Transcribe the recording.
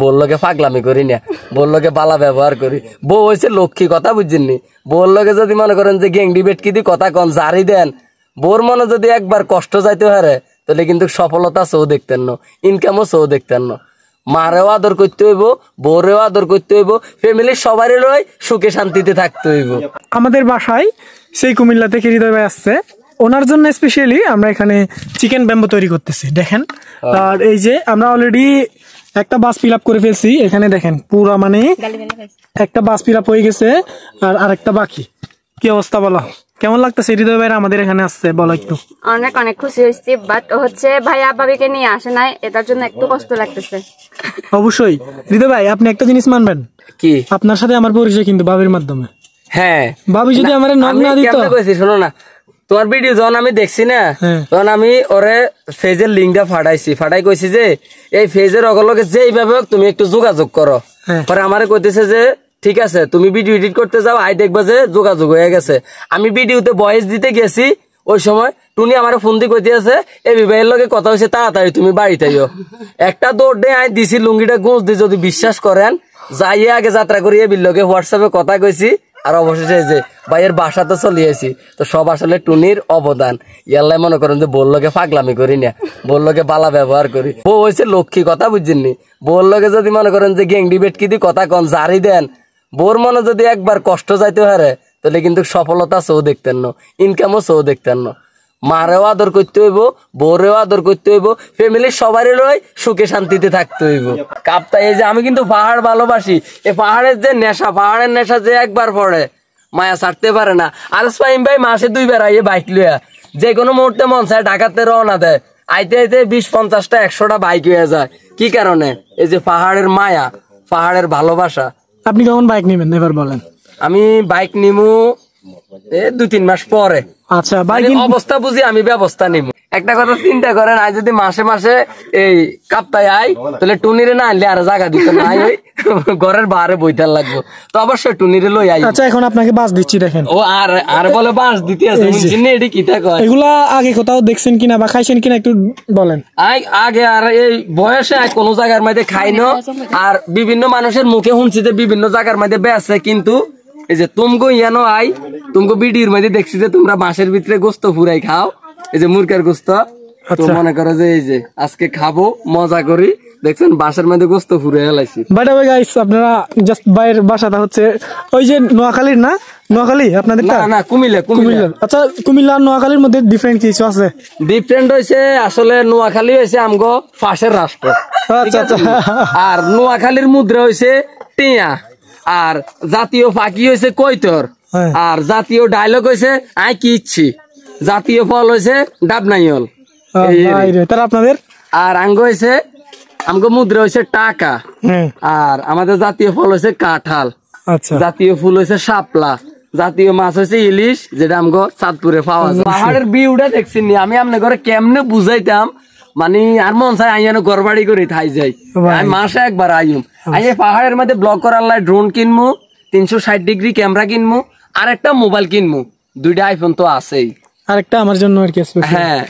বললোকে পাগলামি করি না, বললোকে বালা ব্যবহার করি। বউ হয়েছে লক্ষ্মী, কথা বুঝছেননি? বললোকে যদি মনে করেন যে গেংডি বেটকি দি কথা কন জারি দেন, বোর মনে যদি একবার কষ্ট যাইতে পারে তাহলে কিন্তু সফলতা সৌ দেখতেন না, ইনকামও সৌ দেখতেন না। মারেও আদর করতে হইব, বউরেও আদর করতে হইব, ফ্যামিলির সবারই রই সুখে শান্তিতে থাকতে হইব। আমাদের বাসায় সেই কুমিল্লা থেকে হৃদয় ভাই আসছে, ওনার জন্য স্পেশালি আমরা এখানে চিকেন ব্যাম্বো তৈরি করতেছি দেখেন। আর এই যে আমরা অলরেডি একটা বাস ফিল আপ করে ফেলছি, এখানে দেখেন পুরা মানে একটা বাস ফিল আপ হয়ে গেছে আর আরেকটা বাকি। কি অবস্থা বলো, কেমন লাগতেছে হৃদয় ভাইরা আমাদের এখানে আসছে বলো একটু? অনেক অনেক খুশি হয়েছি, বাট হচ্ছে ভাইয়া ভাবিকে নিয়ে আসে নাই, এটার জন্য একটু কষ্ট লাগতেছে। অবশ্যই হৃদয় ভাই আপনি একটা জিনিস মানবেন কি? আপনার সাথে আমার পরিচয় কিন্তু বাবির মাধ্যমে। হ্যাঁ, ভাবি যদি আমার নক না দিত। শোনো না, তোমার ভিডিও যখন আমি দেখছি না, তখন আমি ওরে ফেজের লিঙ্কটা ফাটাই কইছি যে এই ফেজের অগলকে যেইভাবে হোক তুমি একটু যোগাযোগ করো। পরে আমারে কইতেছে যে ঠিক আছে তুমি ভিডিও এডিট করতে যাও, আই দেখবা যে যোগাযোগ হয়ে গেছে। আমি ভিডিওতে ভয়েস দিতে গেছি, ওই সময় টুনি আমার ফোন দিয়ে কইতে আছে এই বিবাহের লগে কথা হয়েছে, তাড়াতাড়ি তুমি বাড়িতে আইও। একটা দৌড় দিয়ে আই দিছি, লুঙ্গিটা গুঁজ দিয়ে, যদি বিশ্বাস করেন যাইয়ে আগে যাত্রা করিয়ে বিল্লকে হোয়াটসঅ্যাপে কথা কইছি। আর অবশেষে যে ভাইয়ের বাসাতে চলিয়েছি, তো সব আসলে টুনির অবদান। ইয়াল্লাই মনে করেন যে বললোকে পাগলামি করি না, বললোকে বালা ব্যবহার করি। বউ হয়েছে লক্ষ্মী, কথা বুঝছেননি? বললোকে যদি মনে করেন যে গেংডি বেটকি দি কথা কন জারি দেন, বোর মনে যদি একবার কষ্ট যাইতে পারে তাহলে কিন্তু সফলতা সৌ দেখতেন না, ইনকামও সৌ দেখতেন না। মারেও আদর করতে হইব, বউরেও আদর করতে হইব, ফ্যামিলির সবারই রই সুখে শান্তিতে থাকতে হইব। কাপ্তা এই যে আমি কিন্তু পাহাড় ভালোবাসি, এই পাহাড়ের যে নেশা, পাহাড়ের নেশা যে একবার পড়ে মায়া ছাড়তে পারে না। আর ফাহিম ভাই মাসে 2 বার আইয়ে বাইক লইয়া যে কোনো মুহূর্তে মন চায় ঢাকাতে রওনা দেয়, আইতে আইতে 20-50টা 100টা বাইক হয়ে যায়। কি কারণে? এই যে পাহাড়ের মায়া, পাহাড়ের ভালোবাসা। আপনি কখন বাইক নেবেন এবার বলেন? আমি বাইক নিমু 2-3 মাস পরে। আচ্ছা, বাইক অবস্থা বুঝি আমি ব্যবস্থা নিব। একটা কথা চিন্তা করেন, আজ যদি মাসে মাসে এই কাপ্তায় আই তাহলে টুনিরে না আনলে আর জায়গা দিত না, ওই ঘরের বাইরে বইতার লাগবো। তো অবশ্যই টুনিরে লই আই। আচ্ছা, এখন আপনাকে বাস দিচ্ছি দেখেন। ও আর বলে বাস দিতে আছে, এটি কিটা কয়? এগুলা আগে কোথাও দেখছেন কিনা বা খাইছেন কিনা একটু বলেন। আগে আর এই বয়সে কোন জায়গার মধ্যে খাইনো, আর বিভিন্ন মানুষের মুখে শুনছি যে বিভিন্ন জায়গার মধ্যে বেছে, কিন্তু এই যে তুমগো ইয়ানো আই, তুমগো ভিডিওর মধ্যে দেখছি যে তোমরা বাঁশের ভিতরে গোস্ত ফুরাই খাও, এই যে মুরগের গোস্ত। তো মনে করো যে এই যে আজকে খাবো, মজা করি, দেখছেন বাসার মধ্যে গোস্ত ফুরে হেলাইছি। বাই দ্য ওয়ে গাইস, আপনারা জাস্ট বাইরের বাসাটা হচ্ছে ওই যে নোয়াখালীর না? নোয়াখালী আপনাদের? না, কুমিল্লা। আচ্ছা, কুমিল্লা আর নোয়াখালীর মধ্যে ডিফারেন্ট কিছু আছে? ডিফারেন্ট হয়েছে আসলে, নোয়াখালী হয়েছে আমগো পাশের রাষ্ট্র। আচ্ছা, আর নোয়াখালীর মুদ্রা হয়েছে টিয়া, আর জাতীয় ফাঁকি হয়েছে কৈতর, আর জাতীয় ডায়লগ হয়েছে আই কি ইচ্ছি, জাতীয় ফল হয়েছে ডাবনাইল। তারা আপনাদের? আর আমগো মুদ্রা হয়েছে টাকা, আর আমাদের জাতীয় ফল হয়েছে কাঁঠাল, জাতীয় ফুল হয়েছে শাপলা, জাতীয় মাছ হয়েছে ইলিশ, যেটা আমগো চাঁদপুরে পাওয়া যায়। পাহাড়ের ভিউটা দেখছেন আমি আপনার ঘরে কেমনে বুঝাইতাম, মানে আর মন চাই আইয়ানো ঘর বাড়ি করে থাই যাই, আমি মাসে একবার আইম। আইয়ে পাহাড়ের মধ্যে ব্লগ করার লাই ড্রোন কিনমু, 360 ডিগ্রি ক্যামেরা কিনমু, আর একটা মোবাইল কিনমু, 2টা আইফোন তো আছেই, আরেকটা আমার জন্য আর কি। হ্যাঁ।